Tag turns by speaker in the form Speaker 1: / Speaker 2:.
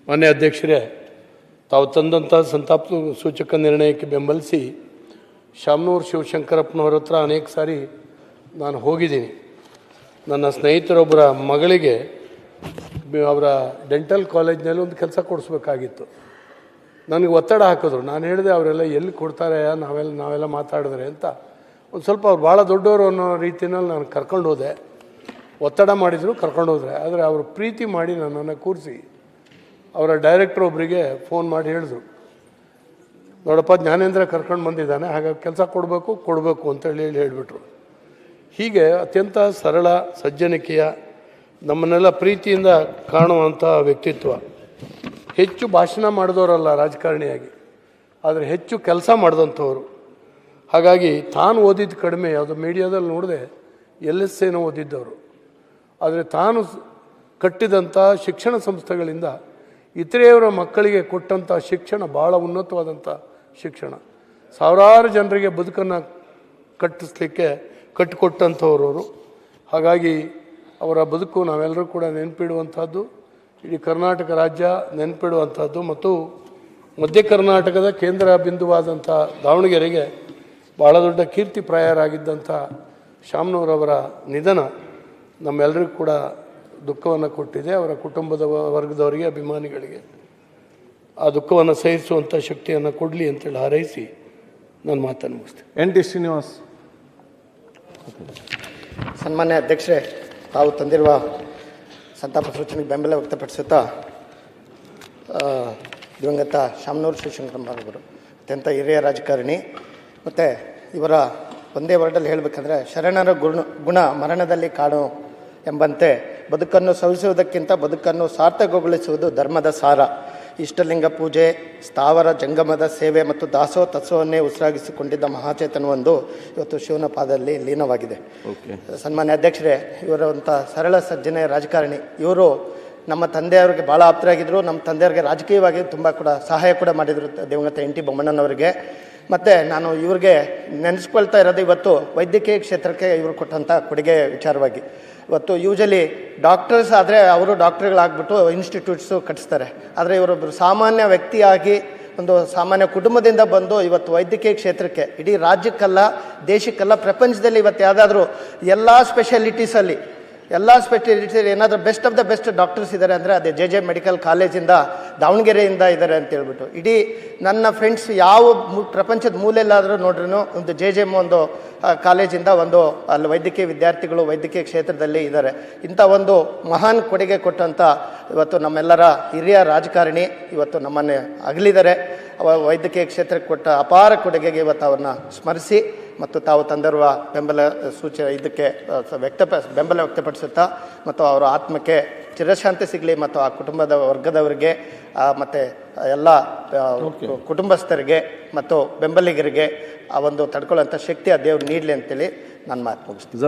Speaker 1: ಮಾನ್ಯ ಅಧ್ಯಕ್ಷರೇ, ತಾವು ತಂದಂಥ ಸಂತಾಪ ಸೂಚಕ ನಿರ್ಣಯಕ್ಕೆ ಬೆಂಬಲಿಸಿ ಶಾಮನೂರು ಶಿವಶಂಕರಪ್ಪನವ್ರ ಹತ್ರ ಅನೇಕ ಸಾರಿ ನಾನು ಹೋಗಿದ್ದೀನಿ. ನನ್ನ ಸ್ನೇಹಿತರೊಬ್ಬರ ಮಗಳಿಗೆ ಅವರ ಡೆಂಟಲ್ ಕಾಲೇಜ್ನಲ್ಲಿ ಒಂದು ಕೆಲಸ ಕೊಡಿಸ್ಬೇಕಾಗಿತ್ತು. ನನಗೆ ಒತ್ತಡ ಹಾಕಿದ್ರು. ನಾನು ಹೇಳಿದೆ ಅವರೆಲ್ಲ ಎಲ್ಲಿ ಕೊಡ್ತಾರೆ, ನಾವೆಲ್ಲ ಮಾತಾಡಿದ್ರೆ ಅಂತ. ಒಂದು ಸ್ವಲ್ಪ ಅವ್ರು ಭಾಳ ದೊಡ್ಡವರು ಅನ್ನೋ ರೀತಿಯಲ್ಲಿ ನಾನು ಕರ್ಕೊಂಡು ಹೋದೆ. ಒತ್ತಡ ಮಾಡಿದರು, ಕರ್ಕೊಂಡು ಹೋದರೆ. ಆದರೆ ಅವರು ಪ್ರೀತಿ ಮಾಡಿ ನನ್ನನ್ನು ಕೂರಿಸಿ ಅವರ ಡೈರೆಕ್ಟ್ರ್ ಒಬ್ಬರಿಗೆ ಫೋನ್ ಮಾಡಿ ಹೇಳಿದ್ರು, ನೋಡಪ್ಪ ಜ್ಞಾನೇಂದ್ರ ಕರ್ಕೊಂಡು ಬಂದಿದ್ದಾನೆ, ಹಾಗಾಗಿ ಕೆಲಸ ಕೊಡಬೇಕು ಅಂತೇಳಿ ಹೇಳಿಬಿಟ್ರು. ಹೀಗೆ ಅತ್ಯಂತ ಸರಳ ಸಜ್ಜನಿಕೆಯ ನಮ್ಮನ್ನೆಲ್ಲ ಪ್ರೀತಿಯಿಂದ ಕಾಣುವಂಥ ವ್ಯಕ್ತಿತ್ವ. ಹೆಚ್ಚು ಭಾಷಣ ಮಾಡಿದವರಲ್ಲ ರಾಜಕಾರಣಿಯಾಗಿ, ಆದರೆ ಹೆಚ್ಚು ಕೆಲಸ ಮಾಡಿದಂಥವ್ರು. ಹಾಗಾಗಿ ತಾನು ಓದಿದ್ದು ಕಡಿಮೆ, ಯಾವುದೋ ಮೀಡಿಯಾದಲ್ಲಿ ನೋಡಿದೆ LSAನೂ ಓದಿದ್ದವರು. ಆದರೆ ತಾನು ಕಟ್ಟಿದಂಥ ಶಿಕ್ಷಣ ಸಂಸ್ಥೆಗಳಿಂದ ಇತರೆಯವರ ಮಕ್ಕಳಿಗೆ ಕೊಟ್ಟಂಥ ಶಿಕ್ಷಣ ಭಾಳ ಉನ್ನತವಾದಂಥ ಶಿಕ್ಷಣ. ಸಾವಿರಾರು ಜನರಿಗೆ ಬದುಕನ್ನು ಕಟ್ಟಿಕೊಟ್ಟಂಥವ್ರವರು. ಹಾಗಾಗಿ ಅವರ ಬದುಕು ನಾವೆಲ್ಲರೂ ಕೂಡ ನೆನಪಿಡುವಂಥದ್ದು, ಇಡೀ ಕರ್ನಾಟಕ ರಾಜ್ಯ ನೆನಪಿಡುವಂಥದ್ದು. ಮತ್ತು ಮಧ್ಯ ಕರ್ನಾಟಕದ ಕೇಂದ್ರ ಬಿಂದುವಾದಂಥ ದಾವಣಗೆರೆಗೆ ಭಾಳ ದೊಡ್ಡ ಕೀರ್ತಿಪ್ರಾಯರಾಗಿದ್ದಂಥ ಶಾಮನೂರವರ ನಿಧನ ನಮ್ಮೆಲ್ಲರಿಗೂ ಕೂಡ ದುಃಖವನ್ನು ಕೊಟ್ಟಿದೆ. ಅವರ ಕುಟುಂಬದ ವರ್ಗದವರಿಗೆ, ಅಭಿಮಾನಿಗಳಿಗೆ ಆ ದುಃಖವನ್ನು ಸಹಿಸುವಂಥ ಶಕ್ತಿಯನ್ನು ಕೊಡಲಿ ಅಂತೇಳಿ ಹಾರೈಸಿ ನಾನು ಮಾತನ್ನು ಮುಗಿಸ್ತೇನೆ.
Speaker 2: NT ಶ್ರೀನಿವಾಸ್.
Speaker 3: ಸನ್ಮಾನ್ಯ ಅಧ್ಯಕ್ಷರೇ, ತಾವು ತಂದಿರುವ ಸಂತಾಪ ಸೂಚನೆಗೆ ಬೆಂಬಲ ವ್ಯಕ್ತಪಡಿಸುತ್ತಾ ದಿವಂಗತ ಶಾಮನೂರು ಶಿವಶಂಕರಪ್ಪನವರು ಅತ್ಯಂತ ಹಿರಿಯ ರಾಜಕಾರಣಿ. ಮತ್ತು ಇವರ ಒಂದೇ ವರ್ಡಲ್ಲಿ ಹೇಳಬೇಕಂದ್ರೆ, ಶರಣರ ಗುಣ ಮರಣದಲ್ಲಿ ಕಾಣು ಎಂಬಂತೆ ಬದುಕನ್ನು ಸವಿಸುವುದಕ್ಕಿಂತ ಬದುಕನ್ನು ಸಾರ್ಥಕಗೊಳಿಸುವುದು ಧರ್ಮದ ಸಾರ. ಇಷ್ಟಲಿಂಗ ಪೂಜೆ, ಸ್ಥಾವರ ಜಂಗಮದ ಸೇವೆ ಮತ್ತು ದಾಸೋಹ ತತ್ವವನ್ನೇ ಉಸಿರಾಗಿಸಿಕೊಂಡಿದ್ದ ಮಹಾಚೇತನವೊಂದು ಇವತ್ತು ಶಿವನ ಪಾದದಲ್ಲಿ ಲೀನವಾಗಿದೆ. ಸನ್ಮಾನ್ಯ ಅಧ್ಯಕ್ಷರೇ, ಇವರಂಥ ಸರಳ ಸಜ್ಜನೆಯ ರಾಜಕಾರಣಿ. ಇವರು ನಮ್ಮ ತಂದೆಯವರಿಗೆ ಭಾಳ ಆಪ್ತರಾಗಿದ್ದರು. ನಮ್ಮ ತಂದೆಯವರಿಗೆ ರಾಜಕೀಯವಾಗಿ ತುಂಬ ಕೂಡ ಸಹಾಯ ಕೂಡ ಮಾಡಿದರು ದಿವಂಗತ NT ಬೊಮ್ಮಣ್ಣನವರಿಗೆ. ಮತ್ತು ನಾನು ಇವ್ರಿಗೆ ನೆನೆಸ್ಕೊಳ್ತಾ ಇರೋದು ಇವತ್ತು ವೈದ್ಯಕೀಯ ಕ್ಷೇತ್ರಕ್ಕೆ ಇವರು ಕೊಟ್ಟಂಥ ಕೊಡುಗೆ ವಿಚಾರವಾಗಿ. ಇವತ್ತು ಯೂಶಲಿ ಡಾಕ್ಟರ್ಸ್ ಆದರೆ ಅವರು ಡಾಕ್ಟರ್ಗಳಾಗ್ಬಿಟ್ಟು ಇನ್ಸ್ಟಿಟ್ಯೂಟ್ಸು ಕಟ್ಟಿಸ್ತಾರೆ. ಆದರೆ ಇವರೊಬ್ಬರು ಸಾಮಾನ್ಯ ವ್ಯಕ್ತಿಯಾಗಿ ಒಂದು ಸಾಮಾನ್ಯ ಕುಟುಂಬದಿಂದ ಬಂದು ಇವತ್ತು ವೈದ್ಯಕೀಯ ಕ್ಷೇತ್ರಕ್ಕೆ ಇಡೀ ರಾಜ್ಯಕ್ಕಲ್ಲ, ದೇಶಕ್ಕಲ್ಲ, ಪ್ರಪಂಚದಲ್ಲಿ ಇವತ್ತು ಯಾವುದಾದ್ರೂ ಎಲ್ಲ ಸ್ಪೆಷಾಲಿಟೀಸಲ್ಲಿ ಏನಾದರೂ best of the best doctors ಇದ್ದಾರೆ ಅಂದರೆ ಅದೇ JJ ಮೆಡಿಕಲ್ ಕಾಲೇಜಿಂದ, ದಾವಣಗೆರೆಯಿಂದ ಇದ್ದಾರೆ ಅಂತ ಹೇಳ್ಬಿಟ್ಟು. ಇಡೀ ನನ್ನ ಫ್ರೆಂಡ್ಸ್ ಯಾವ ಪ್ರಪಂಚದ ಮೂಲೆಯಲ್ಲಾದರೂ ನೋಡ್ರೂ ಒಂದು JJ ಒಂದು ಕಾಲೇಜಿಂದ ಒಂದು ಅಲ್ಲಿ ವೈದ್ಯಕೀಯ ವಿದ್ಯಾರ್ಥಿಗಳು ವೈದ್ಯಕೀಯ ಕ್ಷೇತ್ರದಲ್ಲಿ ಇದ್ದಾರೆ. ಇಂಥ ಒಂದು ಮಹಾನ್ ಕೊಡುಗೆ ಕೊಟ್ಟಂಥ ಇವತ್ತು ನಮ್ಮೆಲ್ಲರ ಹಿರಿಯ ರಾಜಕಾರಣಿ ಇವತ್ತು ನಮ್ಮನ್ನೇ ಅಗಲಿದ್ದಾರೆ. ವೈದ್ಯಕೀಯ ಕ್ಷೇತ್ರಕ್ಕೆ ಕೊಟ್ಟ ಅಪಾರ ಕೊಡುಗೆಗೆ ಇವತ್ತು ಅವ್ರನ್ನ ಸ್ಮರಿಸಿ ಮತ್ತು ತಾವು ತಂದಿರುವ ಬೆಂಬಲ ಇದಕ್ಕೆ ಬೆಂಬಲ ವ್ಯಕ್ತಪಡಿಸುತ್ತಾ ಮತ್ತು ಅವರ ಆತ್ಮಕ್ಕೆ ಚಿರಶಾಂತಿ ಸಿಗಲಿ ಮತ್ತು ಆ ಕುಟುಂಬದ ವರ್ಗದವರಿಗೆ ಮತ್ತು ಎಲ್ಲ ಕುಟುಂಬಸ್ಥರಿಗೆ ಮತ್ತು ಬೆಂಬಲಿಗರಿಗೆ ಆ ಒಂದು ತಡ್ಕೊಳ್ಳೋಂಥ ಶಕ್ತಿ ಆ ದೇವ್ರು ನೀಡಲಿ ಅಂತೇಳಿ ನಾನು ಮಾತು ಮುಗಿಸ್ತೀನಿ.